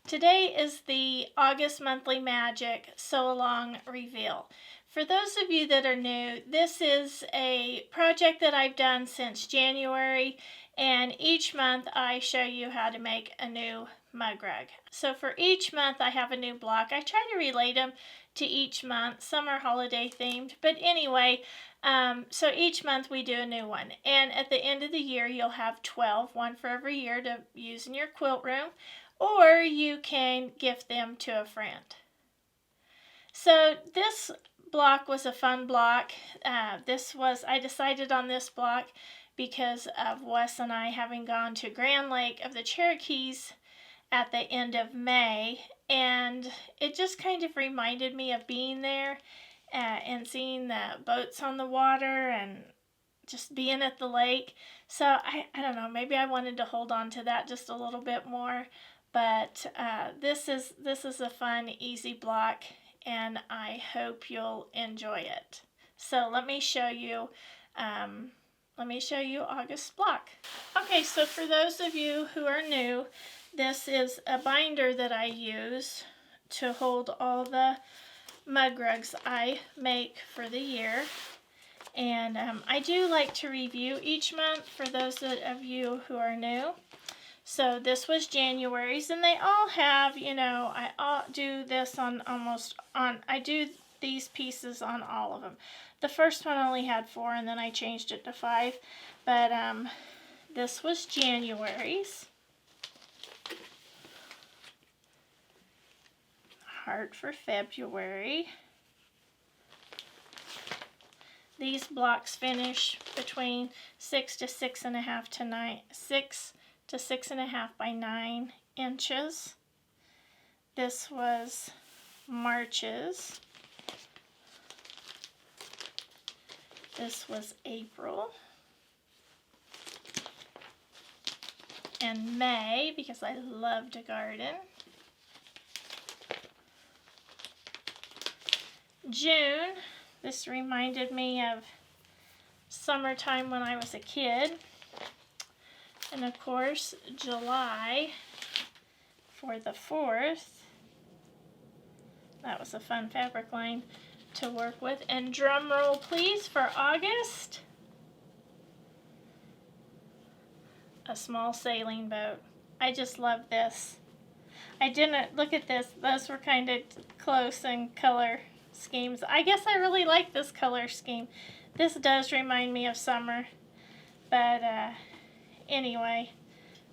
Today is the August Monthly Magic Sew Along Reveal. For those of you that are new, this is a project that I've done since January, and each month I show you how to make a new mug rug. So for each month I have a new block. I try to relate them to each month. Some are holiday themed, but anyway, so each month we do a new one. And at the end of the year you'll have 12, one for every year to use in your quilt room, or you can gift them to a friend. So this block was a fun block. I decided on this block because of Wes and I having gone to Grand Lake of the Cherokees at the end of May, and it just kind of reminded me of being there and seeing the boats on the water and just being at the lake. So I don't know, maybe I wanted to hold on to that just a little bit more. But this is a fun, easy block, and I hope you'll enjoy it. So let me show you August's block. Okay, so for those of you who are new, this is a binder that I use to hold all the mug rugs I make for the year. And I do like to review each month for those of you who are new. So this was January's, and they all have, I do this I do these pieces on all of them. The first one only had 4, and then I changed it to 5, but this was January's. Heart for February. These blocks finish between 6 to 6.5 to 6.5 by 9 inches. This was March's. This was April. And May, because I love to garden. June, this reminded me of summertime when I was a kid. And of course, July for the 4th. That was a fun fabric line to work with. And drum roll please for August. A small sailing boat. I just love this. I didn't look at this. Those were kind of close in color schemes. I guess I really like this color scheme. This does remind me of summer, but anyway,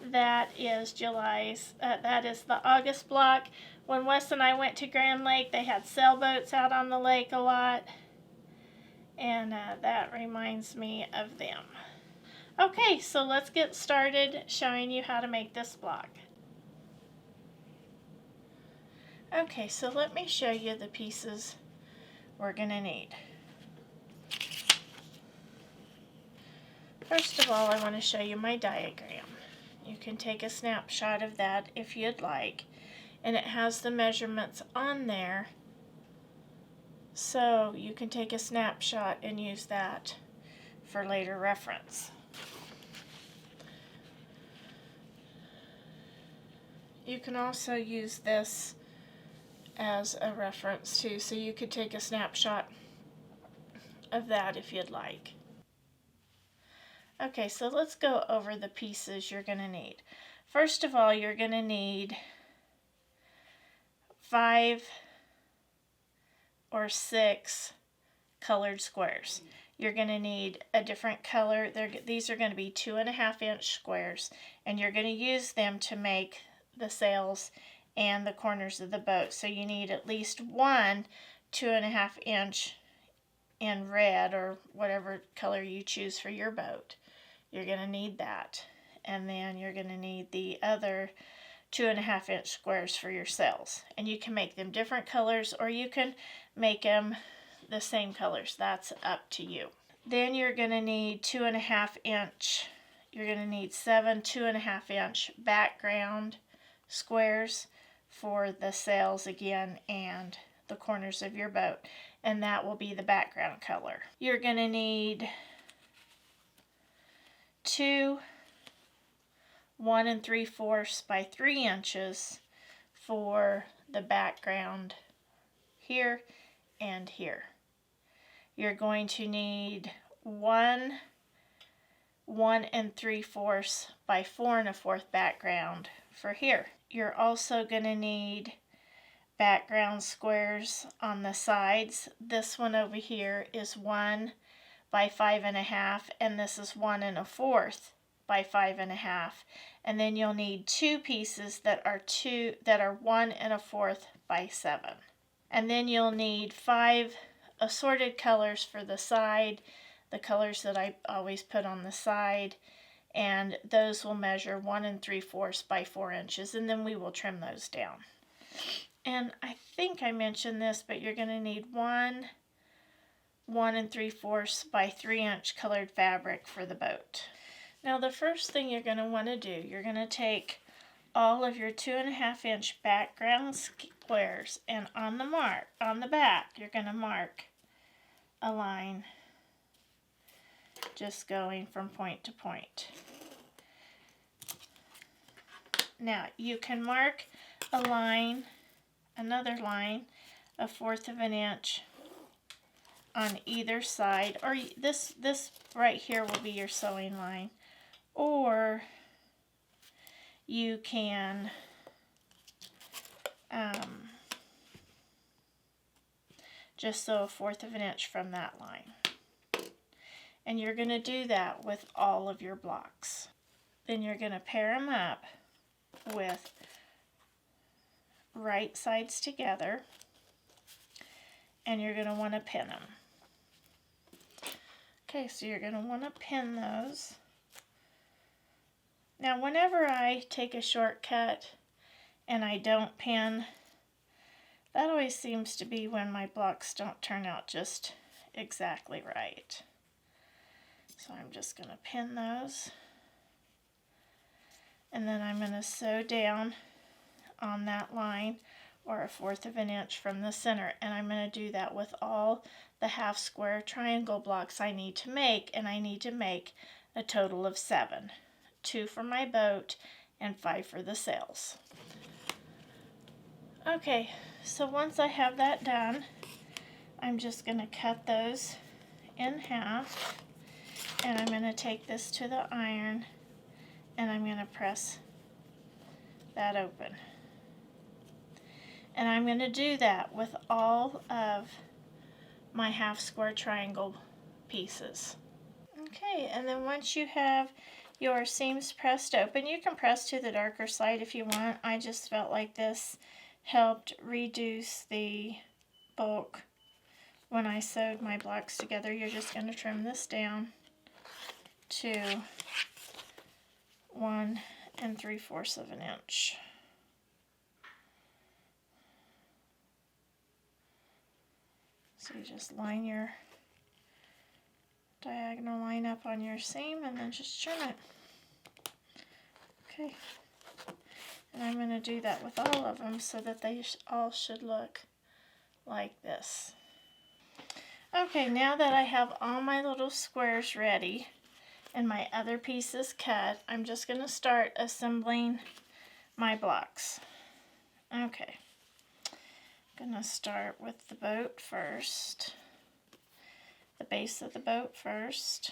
that is that is the August block. When Wes and I went to Grand Lake, they had sailboats out on the lake a lot, and that reminds me of them. Okay, so let's get started showing you how to make this block. Okay, so let me show you the pieces we're going to need. First of all, I want to show you my diagram. You can take a snapshot of that if you'd like, and it has the measurements on there, so you can take a snapshot and use that for later reference. You can also use this as a reference too, so you could take a snapshot of that if you'd like. Okay, so let's go over the pieces you're going to need. First of all, you're going to need 5 or 6 colored squares. You're going to need a different color. These are going to be 2.5 inch squares, and you're going to use them to make the sails and the corners of the boat. So you need at least one 2.5 inch in red or whatever color you choose for your boat. You're going to need that. And then you're going to need the other 2.5 inch squares for your sails. And you can make them different colors, or you can make them the same colors. That's up to you. Then you're going to need 2.5 inch, you're going to need 7 2.5 inch background squares for the sails again and the corners of your boat, and that will be the background color. You're going to need 2 1 3/4 by 3 inches for the background here and here. You're going to need 1 1 3/4 by 4 1/4 background for here. You're also going to need background squares on the sides. This one over here is 1 by 5 1/2, and this is 1 1/4 by 5 1/2. And then you'll need 2 pieces that are 1 1/4 by 7. And then you'll need 5 assorted colors for the side, the colors that I always put on the side, and those will measure 1 3/4 by 4 inches, and then we will trim those down. And I think I mentioned this, but you're going to need 1 3/4 by 3 inch colored fabric for the boat. Now the first thing you're going to want to do, you're going to take all of your 2 1/2 inch background squares, and on the back, you're going to mark a line just going from point to point. Now you can mark a line, another line, 1/4 of an inch on either side, or this right here will be your sewing line, or you can just sew 1/4 of an inch from that line. And you're going to do that with all of your blocks. Then you're going to pair them up with right sides together, and you're going to want to pin them. Okay, so you're going to want to pin those. Now whenever I take a shortcut and I don't pin, that always seems to be when my blocks don't turn out just exactly right. So I'm just going to pin those, and then I'm going to sew down on that line, or 1/4 of an inch from the center, and I'm going to do that with all the half square triangle blocks I need to make, and I need to make a total of 7. 2 for my boat and 5 for the sails. Okay, so once I have that done, I'm just going to cut those in half, and I'm going to take this to the iron, and I'm going to press that open. And I'm going to do that with all of my half square triangle pieces. Okay, and then once you have your seams pressed open, you can press to the darker side if you want. I just felt like this helped reduce the bulk when I sewed my blocks together. You're just going to trim this down to 1 3/4 of an inch. So you just line your diagonal line up on your seam and then just trim it. Okay. And I'm going to do that with all of them so that they all should look like this. Okay, now that I have all my little squares ready and my other pieces cut, I'm just going to start assembling my blocks. Okay. I'm going to start with the boat first, the base of the boat first.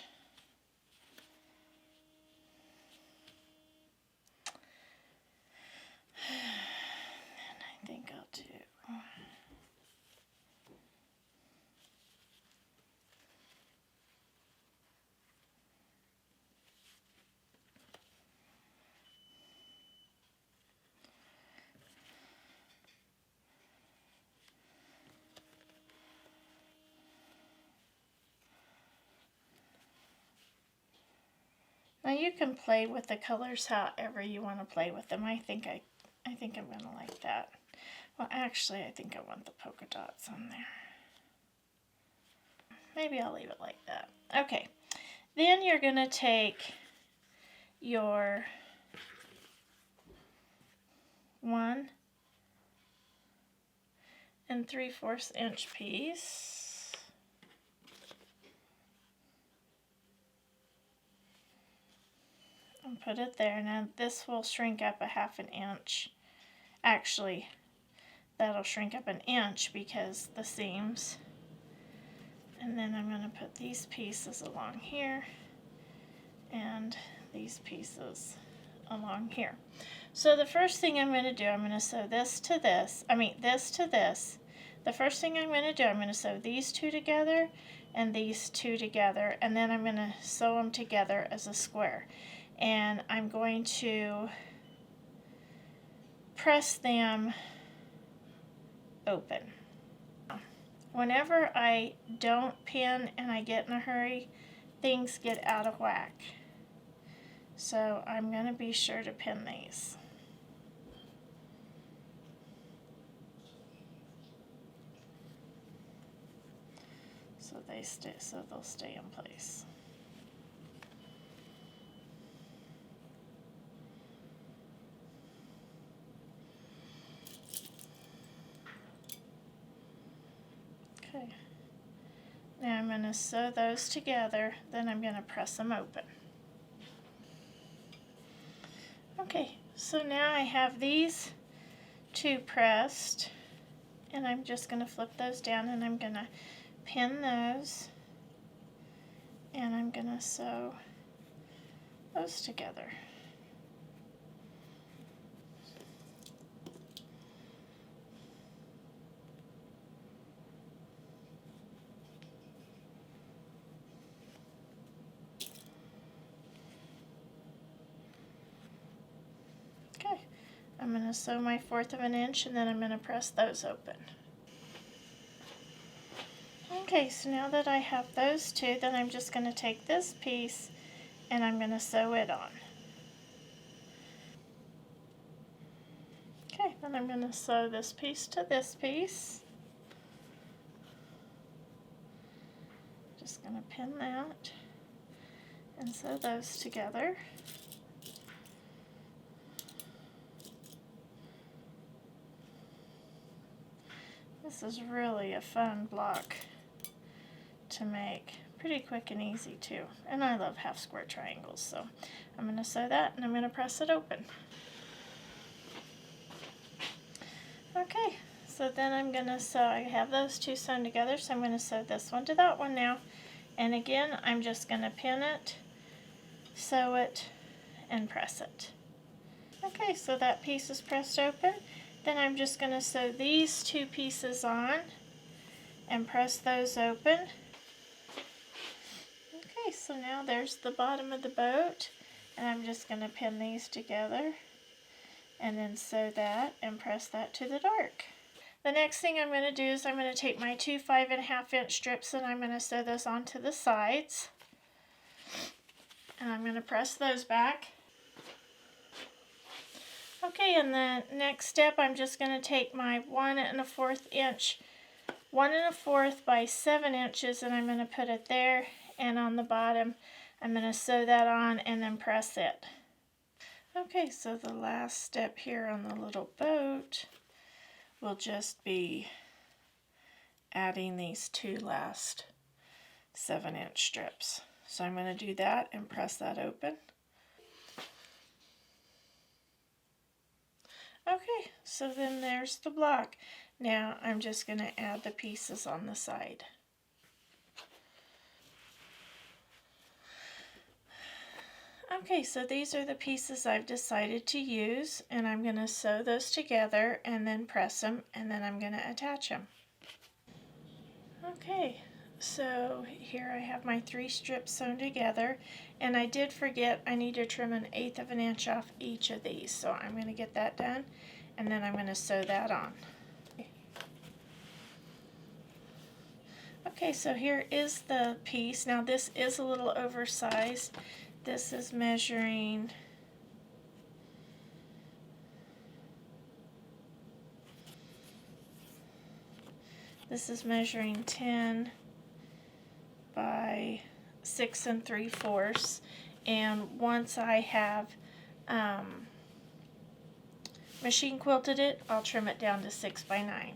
And I think I'll do Now you can play with the colors however you want to play with them. I think I'm going to like that. Well, actually, I think I want the polka dots on there. Maybe I'll leave it like that. Okay. Then you're going to take your 1 3/4 inch piece. And put it there. Now this will shrink up a 1/2 inch Actually, that'll shrink up 1 inch because the seams. And then I'm going to put these pieces along here and these pieces along here. So the first thing I'm going to do, I'm going to sew this to this, this to this. The first thing I'm going to do, I'm going to sew these two together and these two together, and then I'm going to sew them together as a square. And I'm going to press them open. Whenever I don't pin and I get in a hurry, things get out of whack. So I'm going to be sure to pin these. So they'll stay in place. Okay. Now I'm going to sew those together, then I'm going to press them open. Okay, so now I have these two pressed, and I'm just going to flip those down, and I'm going to pin those, and I'm going to sew those together. Okay, I'm going to sew my 1/4 of an inch, and then I'm going to press those open. Okay, so now that I have those two, then I'm just going to take this piece and I'm going to sew it on. Okay, then I'm going to sew this piece to this piece. Just going to pin that and sew those together. This is really a fun block to make. Pretty quick and easy too. And I love half square triangles, so I'm going to sew that and I'm going to press it open. Okay, so then I'm going to sew, I have those two sewn together, so I'm going to sew this one to that one now. And again, I'm just going to pin it, sew it, and press it. Okay, so that piece is pressed open. Then I'm just going to sew these two pieces on and press those open. Okay, so now there's the bottom of the boat, and I'm just going to pin these together and then sew that and press that to the dark. The next thing I'm going to do is I'm going to take my two 5½ inch strips and I'm going to sew those onto the sides. And I'm going to press those back. Okay, and the next step, I'm just going to take my 1¼ inch, 1¼ by 7 inches, and I'm going to put it there, and on the bottom, I'm going to sew that on and then press it. Okay, so the last step here on the little boat will just be adding these two last 7-inch strips. So I'm going to do that and press that open. Okay, so then there's the block. Now I'm just going to add the pieces on the side. Okay, so these are the pieces I've decided to use, and I'm going to sew those together and then press them, and then I'm going to attach them. Okay, so here I have my 3 strips sewn together, and I did forget I need to trim 1/8 of an inch off each of these, so I'm going to get that done, and then I'm going to sew that on. Okay, so here is the piece. Now this is a little oversized. This is measuring This is measuring 10 by 6 3/4, and once I have machine quilted it, I'll trim it down to 6 by 9.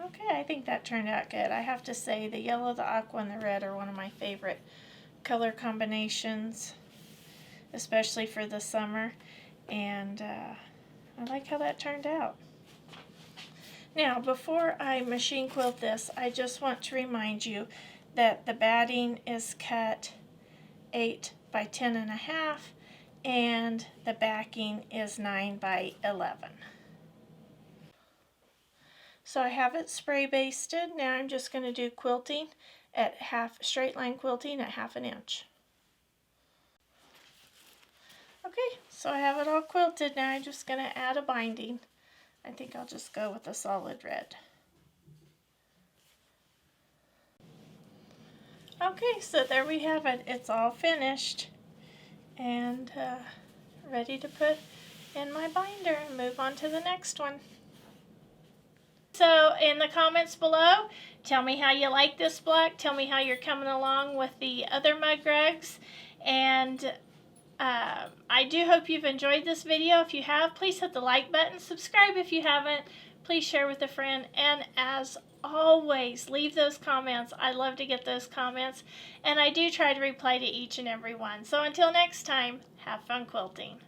Okay, I think that turned out good. I have to say the yellow, the aqua, and the red are one of my favorite color combinations, especially for the summer, and I like how that turned out. Now, before I machine quilt this, I just want to remind you that the batting is cut 8 by 10.5 and the backing is 9 by 11. So I have it spray basted. Now I'm just going to do quilting at straight line quilting at 1/2 inch. Okay, so I have it all quilted. Now I'm just going to add a binding. I think I'll just go with a solid red. Okay, so there we have it. It's all finished and ready to put in my binder and move on to the next one. So in the comments below, tell me how you like this block. Tell me how you're coming along with the other mug rugs. And I do hope you've enjoyed this video. If you have, please hit the like button. Subscribe if you haven't. Please share with a friend. And as always, leave those comments. I love to get those comments. And I do try to reply to each and every one. So until next time, have fun quilting.